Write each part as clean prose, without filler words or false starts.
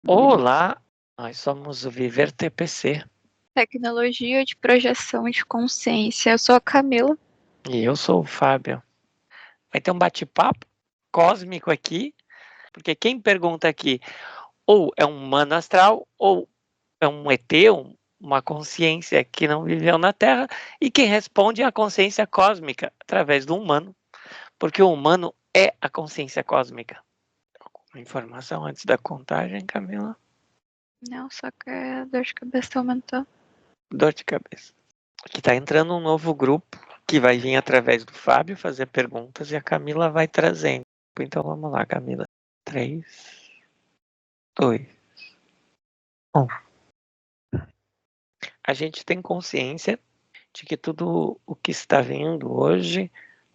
Olá, nós somos o Viver TPC Tecnologia de projeção de consciência. Eu sou a Camila. e eu sou o Fábio. Vai ter um bate-papo cósmico aqui, porque quem pergunta aqui ou é um humano astral ou é um ET, uma consciência que não viveu na Terra, e quem responde é a consciência cósmica através do humano, porque o humano é a consciência cósmica. Alguma informação antes da contagem, Camila? Não, só que a dor de cabeça aumentou. Dor de cabeça. Aqui está entrando um novo grupo que vai vir através do Fábio fazer perguntas e a Camila vai trazendo. Então vamos lá, Camila. 3, 2, 1. A gente tem consciência de que tudo o que está vindo hoje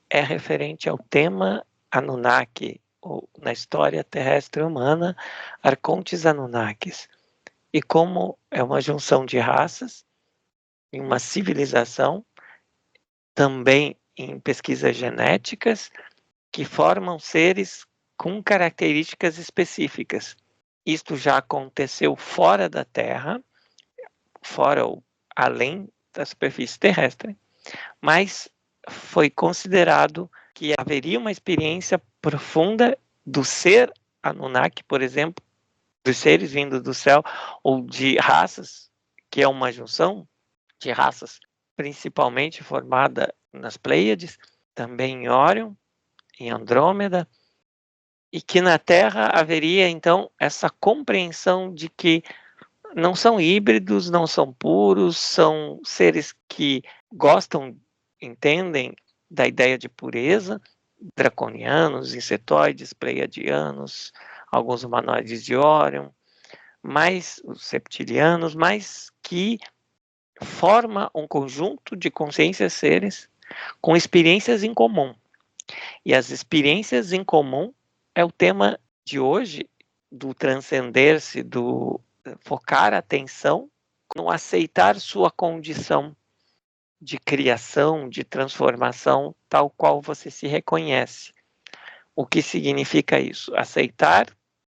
é referente ao tema Anunnaki, ou na história terrestre humana, Arcontes Anunnakis. E como é uma junção de raças em uma civilização, também em pesquisas genéticas, que formam seres com características específicas. Isto já aconteceu fora da Terra, fora ou além da superfície terrestre, mas foi considerado que haveria uma experiência profunda do ser Anunnaki, por exemplo, dos seres vindos do céu, ou de raças, que é uma junção de raças, principalmente formada nas Pleiades, também em Órion, em Andrômeda, e que na Terra haveria então essa compreensão de que não são híbridos, não são puros, são seres que gostam, entendem da ideia de pureza, draconianos, insetoides, pleiadianos, alguns humanoides de Órion, mas os septilianos, mas que forma um conjunto de consciências seres com experiências em comum. E as experiências em comum é o tema de hoje, do transcender-se, do focar a atenção no aceitar sua condição de criação, de transformação, tal qual você se reconhece. O que significa isso? Aceitar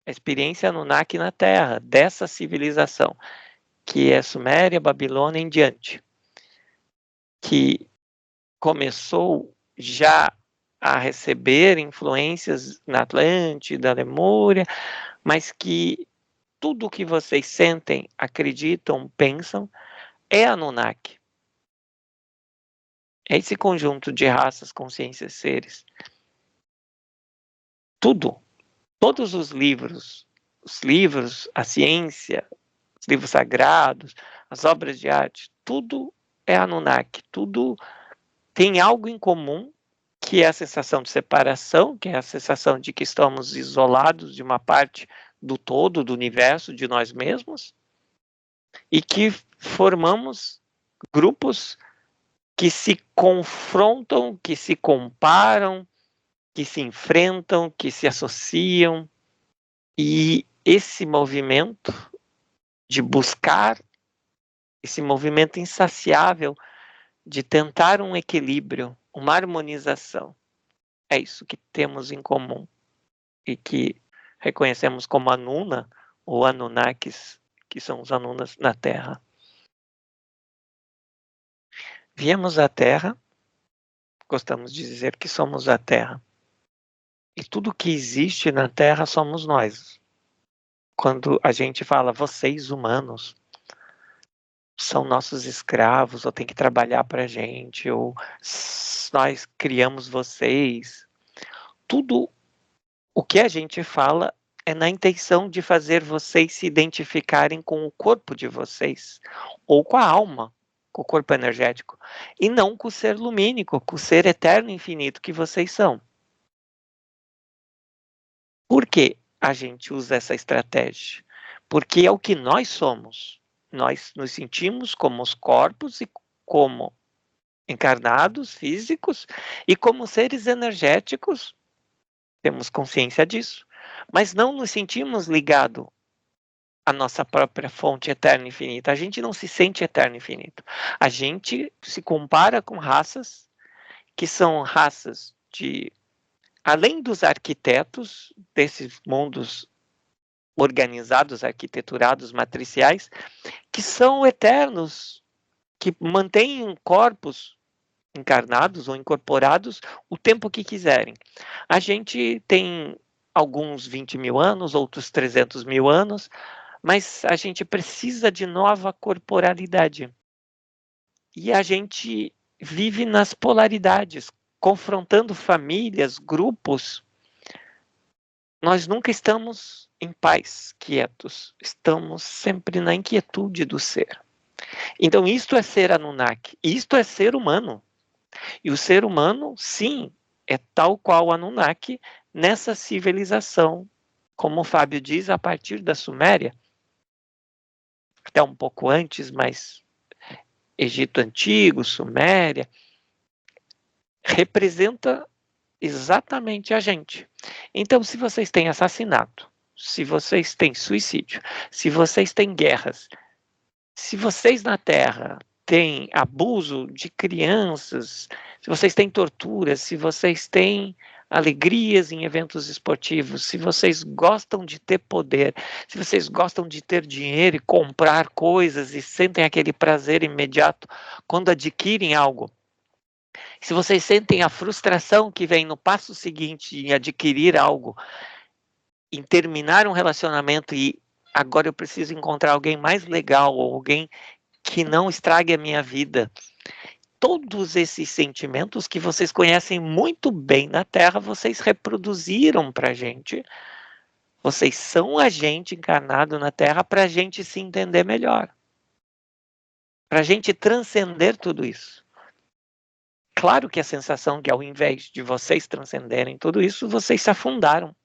a experiência Anunnaki na Terra, dessa civilização, que é Suméria, Babilônia em diante, que começou já a receber influências na Atlântida, Lemúria, mas que tudo o que vocês sentem, acreditam, pensam, é Anunnaki. É esse conjunto de raças, consciências, seres. Tudo, todos os livros, a ciência, os livros sagrados, as obras de arte, tudo é Anunnaki, tudo tem algo em comum, que é a sensação de separação, que é a sensação de que estamos isolados de uma parte do todo, do universo, de nós mesmos, e que formamos grupos que se confrontam, que se comparam, que se enfrentam, que se associam. E esse movimento de buscar, esse movimento insaciável de tentar um equilíbrio, uma harmonização, é isso que temos em comum e que reconhecemos como Anuna ou Anunnakis, que são os Anunas na Terra. Viemos à Terra, gostamos de dizer que somos a Terra. E tudo que existe na Terra somos nós. Quando a gente fala vocês humanos são nossos escravos, ou tem que trabalhar para a gente, ou nós criamos vocês. Tudo o que a gente fala é na intenção de fazer vocês se identificarem com o corpo de vocês, ou com a alma, com o corpo energético, e não com o ser lumínico, com o ser eterno e infinito que vocês são. Por que a gente usa essa estratégia? Porque é o que nós somos. Nós nos sentimos como os corpos e como encarnados, físicos, e como seres energéticos, temos consciência disso, mas não nos sentimos ligados à nossa própria fonte eterna e infinita. A gente não se sente eterno e infinito. A gente se compara com raças que são raças de, além dos arquitetos desses mundos organizados, arquiteturados, matriciais, que são eternos, que mantêm corpos encarnados ou incorporados o tempo que quiserem. A gente tem alguns 20 mil anos, outros 300 mil anos, mas a gente precisa de nova corporalidade. E a gente vive nas polaridades, confrontando famílias, grupos. Nós nunca estamos em paz, quietos. Estamos sempre na inquietude do ser. Então, isto é ser Anunnaki. Isto é ser humano. E o ser humano, sim, é tal qual Anunnaki nessa civilização, como o Fábio diz, a partir da Suméria, até um pouco antes, mas Egito Antigo, Suméria, representa exatamente a gente. Então, se vocês têm assassinato, se vocês têm suicídio, se vocês têm guerras, se vocês na Terra têm abuso de crianças, se vocês têm tortura, se vocês têm alegrias em eventos esportivos, se vocês gostam de ter poder, se vocês gostam de ter dinheiro e comprar coisas e sentem aquele prazer imediato quando adquirem algo, se vocês sentem a frustração que vem no passo seguinte em adquirir algo, em terminar um relacionamento e agora eu preciso encontrar alguém mais legal ou alguém que não estrague a minha vida. Todos esses sentimentos que vocês conhecem muito bem na Terra, vocês reproduziram para a gente. Vocês são a gente encarnado na Terra para a gente se entender melhor. Para a gente transcender tudo isso. Claro que a sensação que ao invés de vocês transcenderem tudo isso, vocês se afundaram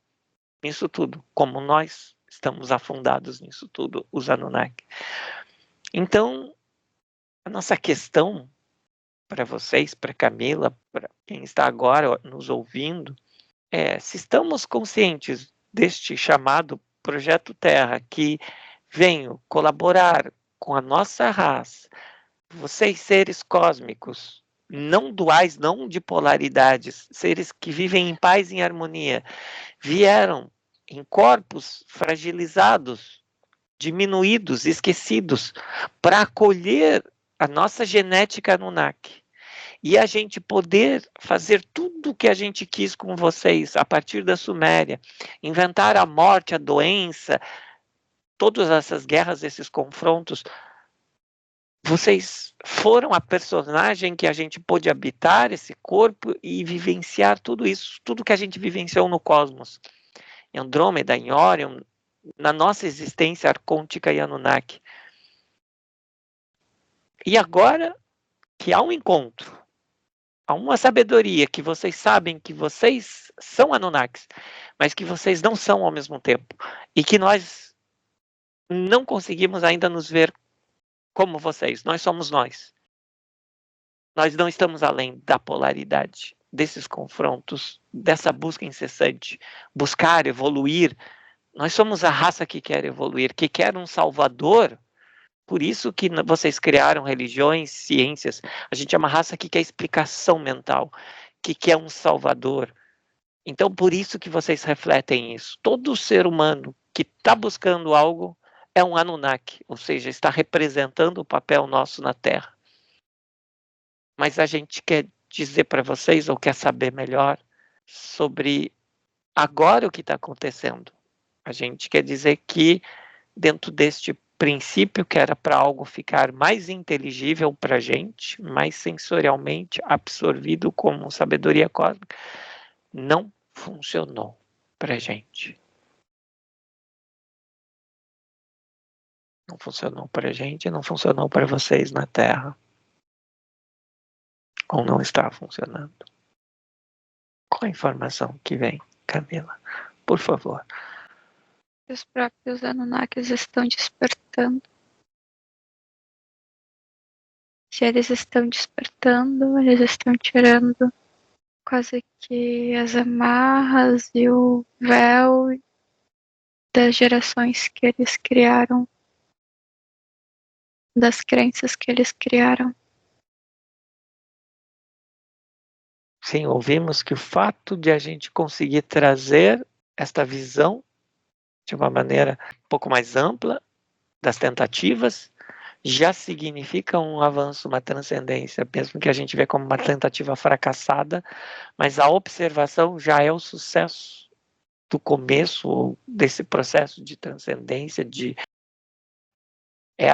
nisso tudo, como nós estamos afundados nisso tudo, os Anunnaki. Então, a nossa questão para vocês, para Camila, para quem está agora nos ouvindo, é se estamos conscientes deste chamado Projeto Terra, que venho colaborar com a nossa raça, vocês seres cósmicos, não duais, não de polaridades, seres que vivem em paz e em harmonia, vieram em corpos fragilizados, diminuídos, esquecidos, para acolher a nossa genética Anunnaki. E a gente poder fazer tudo o que a gente quis com vocês a partir da Suméria, inventar a morte, a doença, todas essas guerras, esses confrontos. Vocês foram a personagem que a gente pôde habitar esse corpo e vivenciar tudo isso, tudo que a gente vivenciou no cosmos. Em Andrômeda, em Órion, na nossa existência arcôntica e Anunnaki. E agora que há um encontro, há uma sabedoria que vocês sabem que vocês são Anunnakis, mas que vocês não são ao mesmo tempo, e que nós não conseguimos ainda nos ver como vocês, nós somos nós. Nós não estamos além da polaridade, desses confrontos, dessa busca incessante, buscar, evoluir. Nós somos a raça que quer evoluir, que quer um salvador. Por isso que vocês criaram religiões, ciências. A gente é uma raça que quer explicação mental, que quer um salvador. Então, por isso que vocês refletem isso. Todo ser humano que está buscando algo é um Anunnaki, ou seja, está representando o papel nosso na Terra. Mas a gente quer dizer para vocês, ou quer saber melhor, sobre agora o que está acontecendo. A gente quer dizer que dentro deste princípio que era para algo ficar mais inteligível para a gente, mais sensorialmente absorvido como sabedoria cósmica, não funcionou para a gente. Não funcionou para a gente, não funcionou para vocês na Terra. Ou não está funcionando. Qual a informação que vem, Camila? Por favor. Os próprios Anunnakis estão despertando. Se eles estão despertando, eles estão tirando quase que as amarras e o véu das gerações que eles criaram, das crenças que eles criaram. Sim, ouvimos que o fato de a gente conseguir trazer esta visão de uma maneira um pouco mais ampla das tentativas, já significa um avanço, uma transcendência, mesmo que a gente vê como uma tentativa fracassada, mas a observação já é o sucesso do começo desse processo de transcendência,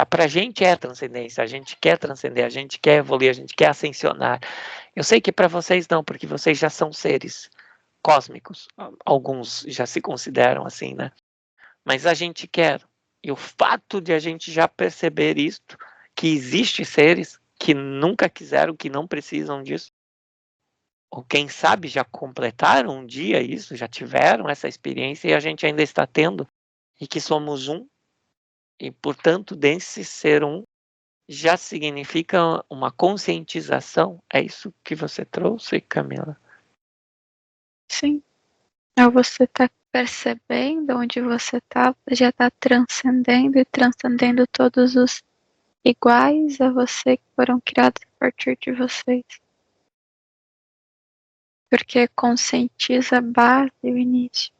pra gente é transcendência, a gente quer transcender, a gente quer evoluir, a gente quer ascensionar. Eu sei que para vocês não, porque vocês já são seres cósmicos, alguns já se consideram assim, né? Mas a gente quer. E o fato de a gente já perceber isto, que existem seres que nunca quiseram, que não precisam disso, ou quem sabe já completaram um dia isso, já tiveram essa experiência e a gente ainda está tendo, e que somos um, e portanto, desse ser um, já significa uma conscientização. É isso que você trouxe, Camila? Sim. Ao você tá percebendo onde você tá, já tá transcendendo e transcendendo todos os iguais a você que foram criados a partir de vocês. Porque conscientiza a base e o início.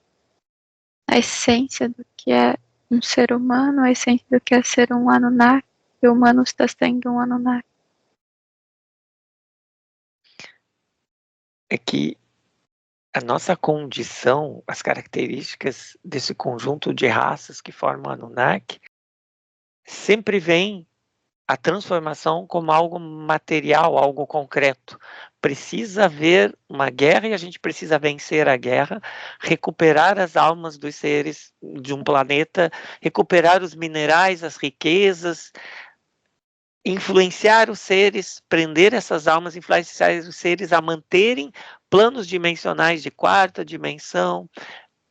A essência do que é um ser humano, a essência do que é ser um Anunnaki, e o humano está sendo um Anunnaki. É que a nossa condição, as características desse conjunto de raças que formam a Anunnaki, sempre vem a transformação como algo material, algo concreto. Precisa haver uma guerra e a gente precisa vencer a guerra, recuperar as almas dos seres de um planeta, recuperar os minerais, as riquezas, influenciar os seres, prender essas almas, influenciar os seres a manterem planos dimensionais de quarta dimensão,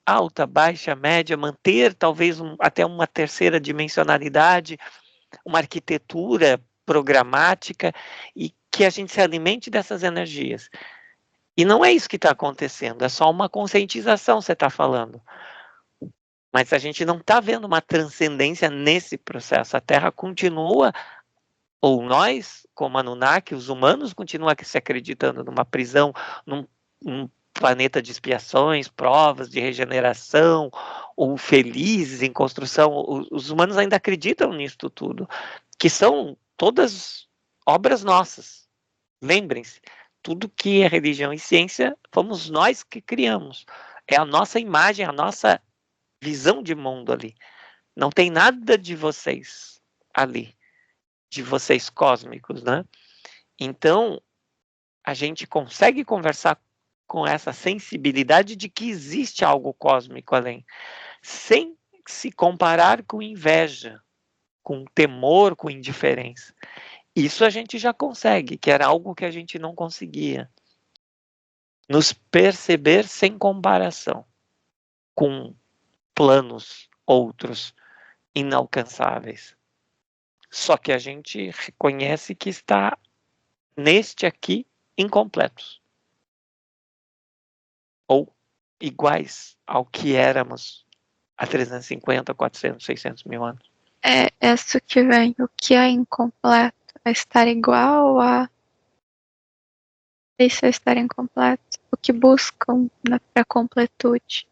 alta, baixa, média, manter talvez até uma terceira dimensionalidade, uma arquitetura programática, e que a gente se alimente dessas energias. E não é isso que está acontecendo, é só uma conscientização, você está falando. Mas a gente não está vendo uma transcendência nesse processo. A Terra continua, ou nós, como Anunnaki, os humanos, continuam se acreditando numa prisão, num planeta de expiações, provas de regeneração, ou felizes em construção. Os humanos ainda acreditam nisso tudo, que são todas obras nossas. Lembrem-se, tudo que é religião e ciência, fomos nós que criamos. É a nossa imagem, a nossa visão de mundo ali. Não tem nada de vocês ali, de vocês cósmicos, né? Então, a gente consegue conversar com essa sensibilidade de que existe algo cósmico além, sem se comparar com inveja, com temor, com indiferença. Isso a gente já consegue, que era algo que a gente não conseguia. Nos perceber sem comparação com planos outros inalcançáveis. Só que a gente reconhece que está neste aqui incompletos. Ou iguais ao que éramos há 350, 400, 600 mil anos. É isso que vem, o que é incompleto, é estar igual a. Isso é estar incompleto, o que buscam para completude.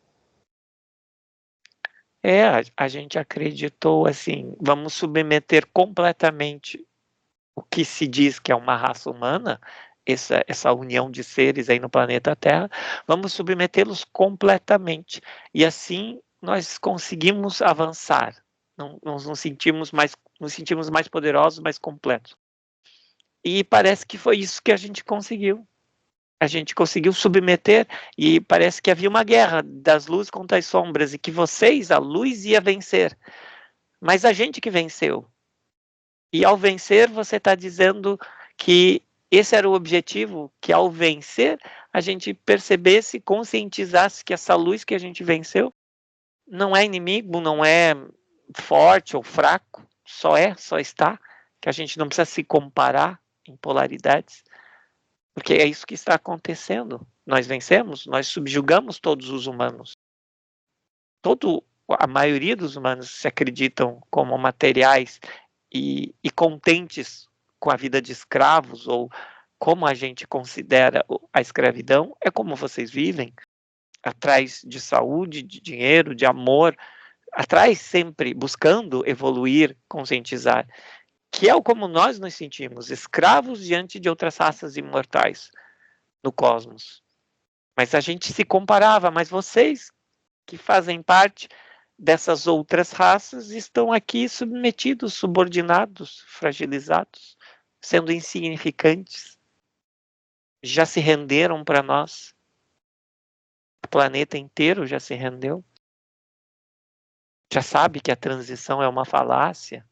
A gente acreditou assim, vamos submeter completamente o que se diz que é uma raça humana, essa união de seres aí no planeta Terra, vamos submetê-los completamente. E assim nós conseguimos avançar, nós nos sentimos mais poderosos, mais completos. E parece que foi isso que a gente conseguiu. A gente conseguiu submeter, e parece que havia uma guerra das luzes contra as sombras, e que vocês, a luz, ia vencer. Mas a gente que venceu. E ao vencer, você está dizendo que esse era o objetivo, que ao vencer, a gente percebesse, conscientizasse que essa luz que a gente venceu não é inimigo, não é forte ou fraco, só está, que a gente não precisa se comparar em polaridades, porque é isso que está acontecendo. Nós vencemos, nós subjugamos todos os humanos. A maioria dos humanos se acreditam como materiais e contentes com a vida de escravos, ou como a gente considera a escravidão, é como vocês vivem, atrás de saúde, de dinheiro, de amor, atrás sempre buscando evoluir, conscientizar, que é o como nós nos sentimos, escravos diante de outras raças imortais no cosmos. Mas a gente se comparava, mas vocês que fazem parte dessas outras raças estão aqui submetidos, subordinados, fragilizados, sendo insignificantes. Já se renderam para nós. O planeta inteiro já se rendeu. Já sabe que a transição é uma falácia,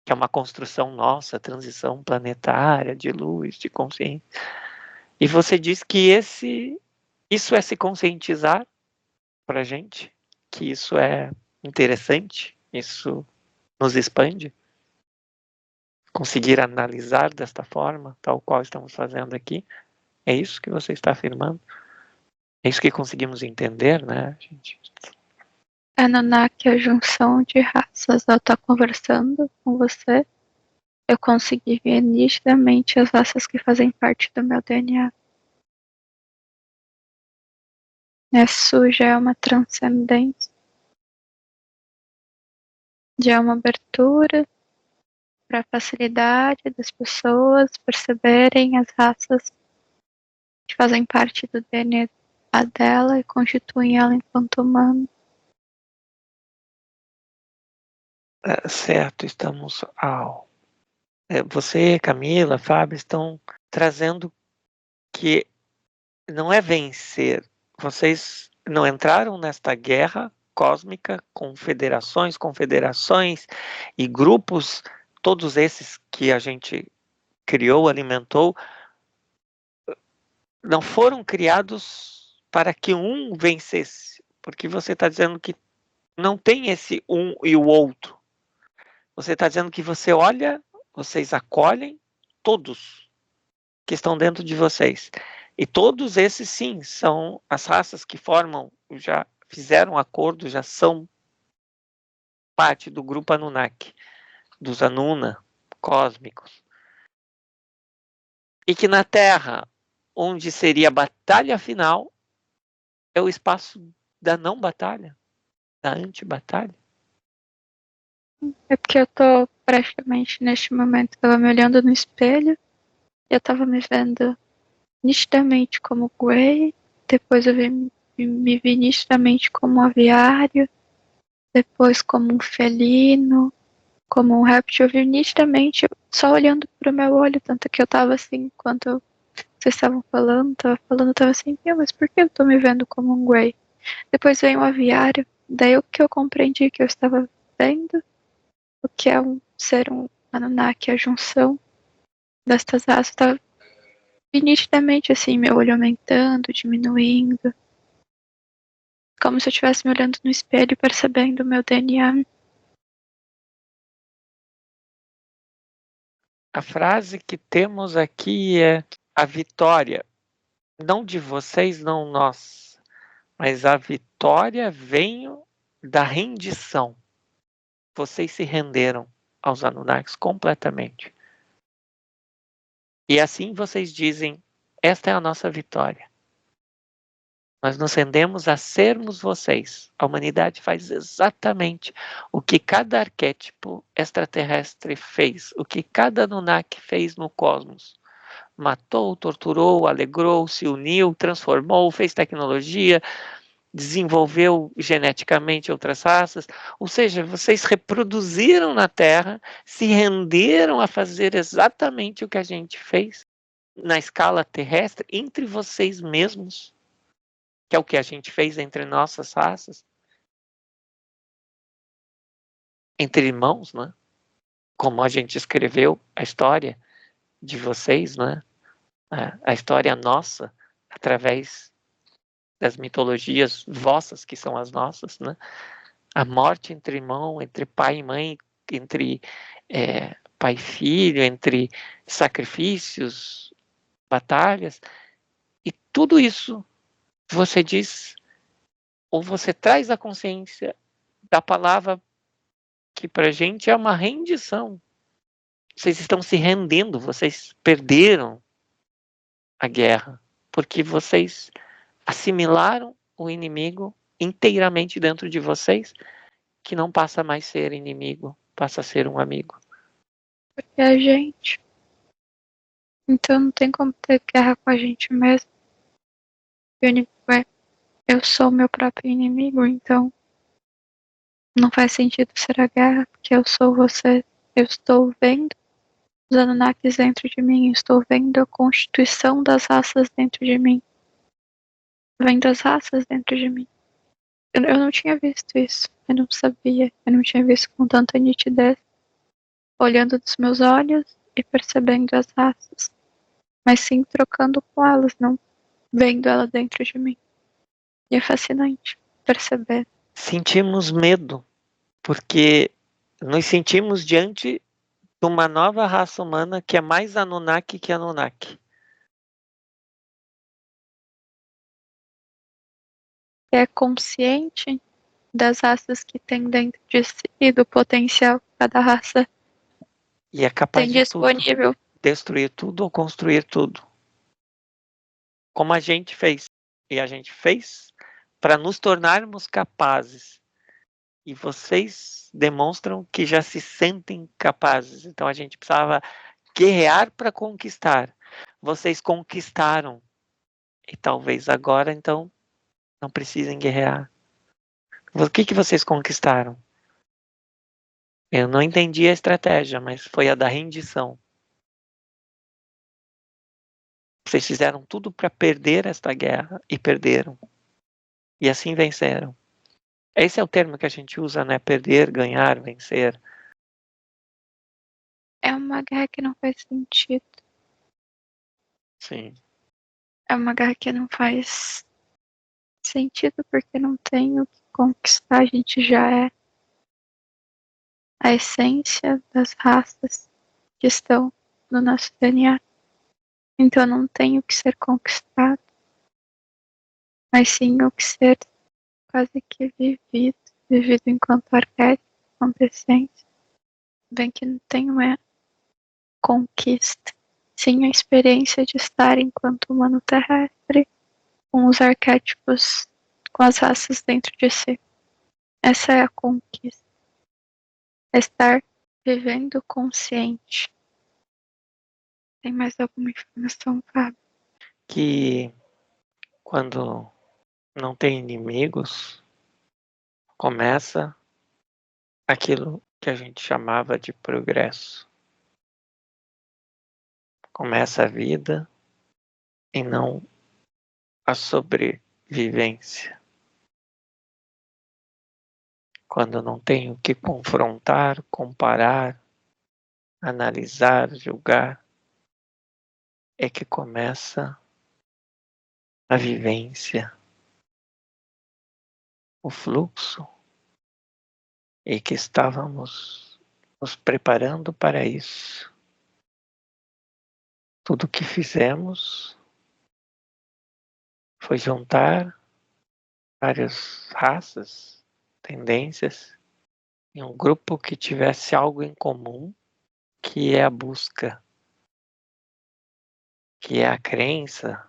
que é uma construção nossa, transição planetária, de luz, de consciência. E você diz que isso é se conscientizar para a gente, que isso é interessante, isso nos expande. Conseguir analisar desta forma, tal qual estamos fazendo aqui, é isso que você está afirmando? É isso que conseguimos entender, né, gente? Anunnaki é a junção de raças. Ao estar conversando com você, eu consegui ver nitidamente as raças que fazem parte do meu DNA. Isso já é uma transcendência, já é uma abertura para a facilidade das pessoas perceberem as raças que fazem parte do DNA dela e constituem ela enquanto humana. Certo, estamos você, Camila, Fábio, estão trazendo que não é vencer. Vocês não entraram nesta guerra cósmica com federações, confederações e grupos, todos esses que a gente criou, alimentou, não foram criados para que um vencesse, porque você está dizendo que não tem esse um e o outro. Você está dizendo que você olha, vocês acolhem todos que estão dentro de vocês. E todos esses, sim, são as raças que formam, já fizeram acordo, já são parte do grupo Anunnaki, dos Anuna cósmicos. E que na Terra, onde seria a batalha final, é o espaço da não batalha, da anti-batalha. É porque eu tô praticamente neste momento, tava me olhando no espelho, eu tava me vendo nitidamente como Grey, depois eu me vi nitidamente como um aviário, depois como um felino, como um réptil, eu vi nitidamente só olhando pro meu olho, tanto que eu tava assim, enquanto vocês estavam falando, eu tava assim, mas por que eu tô me vendo como um Grey? Depois veio um aviário, daí o que eu compreendi que eu estava vendo, o que é um Anunnaki, a junção destas raças, estava nitidamente assim, meu olho aumentando, diminuindo, como se eu estivesse me olhando no espelho, percebendo o meu DNA. A frase que temos aqui é a vitória, não de vocês, não nós, mas a vitória vem da rendição. Vocês se renderam aos Anunnakis completamente. E assim vocês dizem, esta é a nossa vitória. Nós nos rendemos a sermos vocês. A humanidade faz exatamente o que cada arquétipo extraterrestre fez, o que cada Anunnaki fez no cosmos. Matou, torturou, alegrou, se uniu, transformou, fez tecnologia, desenvolveu geneticamente outras raças. Ou seja, vocês reproduziram na Terra, se renderam a fazer exatamente o que a gente fez na escala terrestre entre vocês mesmos, que é o que a gente fez entre nossas raças, entre irmãos, né? Como a gente escreveu a história de vocês, né? A história nossa, através das mitologias vossas, que são as nossas, né? A morte entre irmão, entre pai e mãe, entre pai e filho, entre sacrifícios, batalhas, e tudo isso você diz, ou você traz a consciência da palavra que para a gente é uma rendição. Vocês estão se rendendo, vocês perderam a guerra, porque vocês assimilaram o inimigo inteiramente dentro de vocês que não passa mais a ser inimigo, passa a ser um amigo. Porque a gente. Então não tem como ter guerra com a gente mesmo. Eu sou meu próprio inimigo, então não faz sentido ser a guerra, porque eu sou você. Eu estou vendo os Anunnakis dentro de mim, estou vendo a constituição das raças dentro de mim. Vendo as raças dentro de mim. Eu não tinha visto isso, eu não sabia, eu não tinha visto com tanta nitidez, olhando dos meus olhos e percebendo as raças, mas sim trocando com elas, não vendo elas dentro de mim. E é fascinante perceber. Sentimos medo, porque nos sentimos diante de uma nova raça humana que é mais Anunnaki que Anunnaki. É consciente das raças que tem dentro de si e do potencial que cada raça E é capaz tem de tudo. disponível. Destruir tudo ou construir tudo. Como a gente fez. E a gente fez para nos tornarmos capazes. E vocês demonstram que já se sentem capazes. Então a gente precisava guerrear para conquistar. Vocês conquistaram. E talvez agora, então, não precisem guerrear. O que vocês conquistaram? Eu não entendi a estratégia, mas foi a da rendição. Vocês fizeram tudo para perder esta guerra e perderam. E assim venceram. Esse é o termo que a gente usa, né? Perder, ganhar, vencer. É uma guerra que não faz sentido. Sim. É uma guerra que não faz sentido porque não tem o que conquistar, a gente já é a essência das raças que estão no nosso DNA. Então não tem o que ser conquistado, mas sim o que ser quase que vivido enquanto arquétipo, enquanto essência. Bem que não tem uma conquista, sim a experiência de estar enquanto humano terrestre, com os arquétipos, com as raças dentro de si. Essa é a conquista. Estar vivendo consciente. Tem mais alguma informação, Fábio? Que quando não tem inimigos, começa aquilo que a gente chamava de progresso. Começa a vida e não a sobrevivência. Quando não tem o que confrontar, comparar, analisar, julgar, é que começa a vivência, o fluxo, e que estávamos nos preparando para isso. Tudo o que fizemos foi juntar várias raças, tendências, em um grupo que tivesse algo em comum, que é a busca, que é a crença,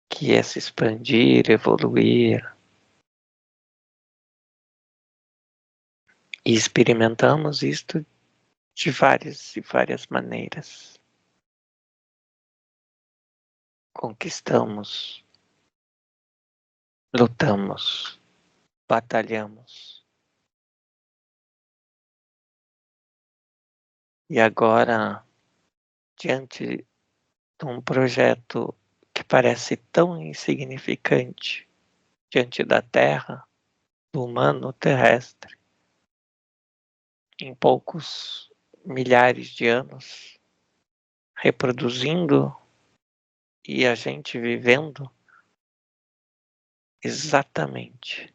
que é se expandir, evoluir. E experimentamos isto de várias e várias maneiras. Conquistamos, lutamos, batalhamos. E agora, diante de um projeto que parece tão insignificante diante da Terra, do humano terrestre, em poucos milhares de anos, reproduzindo e a gente vivendo exatamente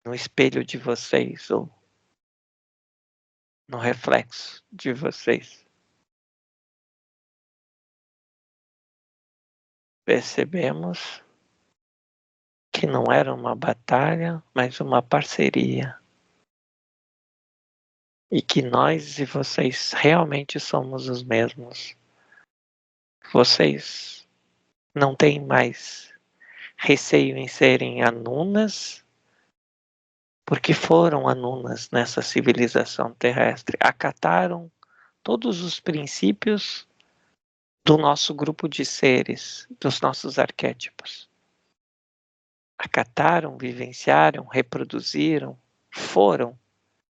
no espelho de vocês ou no reflexo de vocês. Percebemos que não era uma batalha, mas uma parceria. E que nós e vocês realmente somos os mesmos. Vocês não têm mais receio em serem anunas, porque foram anunas nessa civilização terrestre, acataram todos os princípios do nosso grupo de seres, dos nossos arquétipos. Acataram, vivenciaram, reproduziram, foram,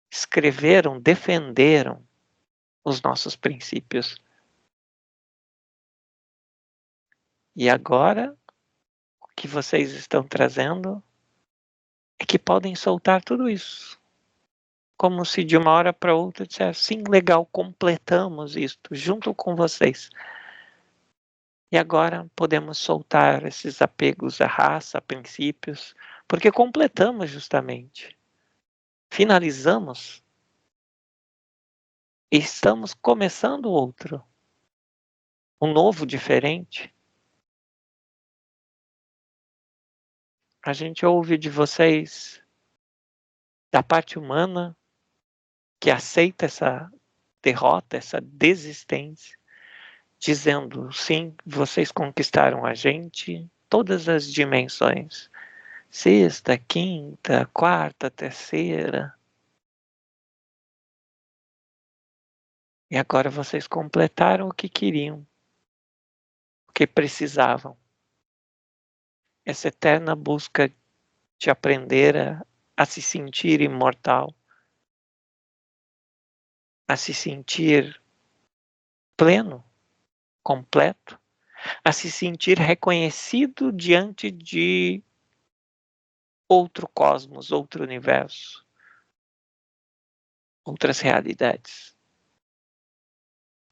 escreveram, defenderam os nossos princípios. E agora, o que vocês estão trazendo é que podem soltar tudo isso. Como se de uma hora para outra dissessem, sim, legal, completamos isto junto com vocês. E agora podemos soltar esses apegos à raça, a princípios, porque completamos justamente. Finalizamos e estamos começando outro. Um novo, diferente. A gente ouve de vocês, da parte humana, que aceita essa derrota, essa desistência, dizendo, sim, vocês conquistaram a gente, todas as dimensões. Sexta, quinta, quarta, terceira. E agora vocês completaram o que queriam, o que precisavam. Essa eterna busca de aprender a se sentir imortal, a se sentir pleno, completo, a se sentir reconhecido diante de outro cosmos, outro universo, outras realidades.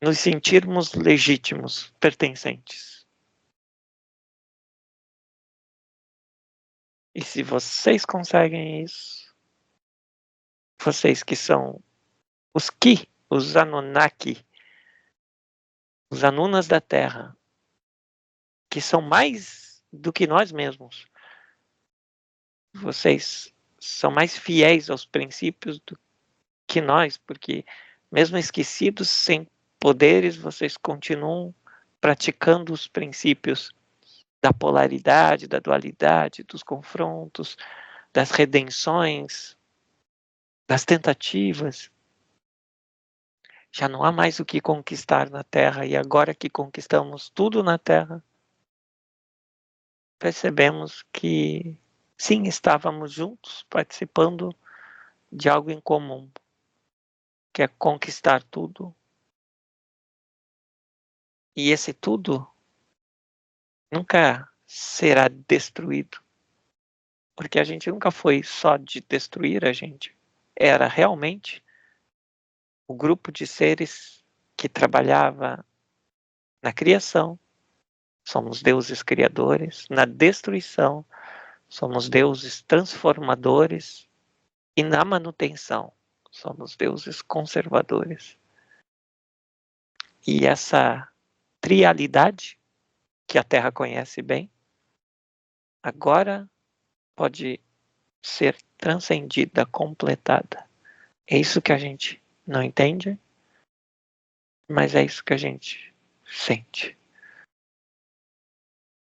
Nos sentirmos legítimos, pertencentes. E se vocês conseguem isso, vocês que são os Anunnaki, os Anunas da Terra, que são mais do que nós mesmos, vocês são mais fiéis aos princípios do que nós, porque mesmo esquecidos, sem poderes, vocês continuam praticando os princípios da polaridade, da dualidade, dos confrontos, das redenções, das tentativas. Já não há mais o que conquistar na Terra, e agora que conquistamos tudo na Terra, percebemos que sim, estávamos juntos, participando de algo em comum, que é conquistar tudo. E esse tudo nunca será destruído, porque a gente nunca foi só de destruir a gente. Era realmente o grupo de seres que trabalhava na criação, somos deuses criadores, na destruição, somos deuses transformadores, e na manutenção, somos deuses conservadores. E essa trialidade, que a Terra conhece bem, agora pode ser transcendida, completada. É isso que a gente não entende, mas é isso que a gente sente.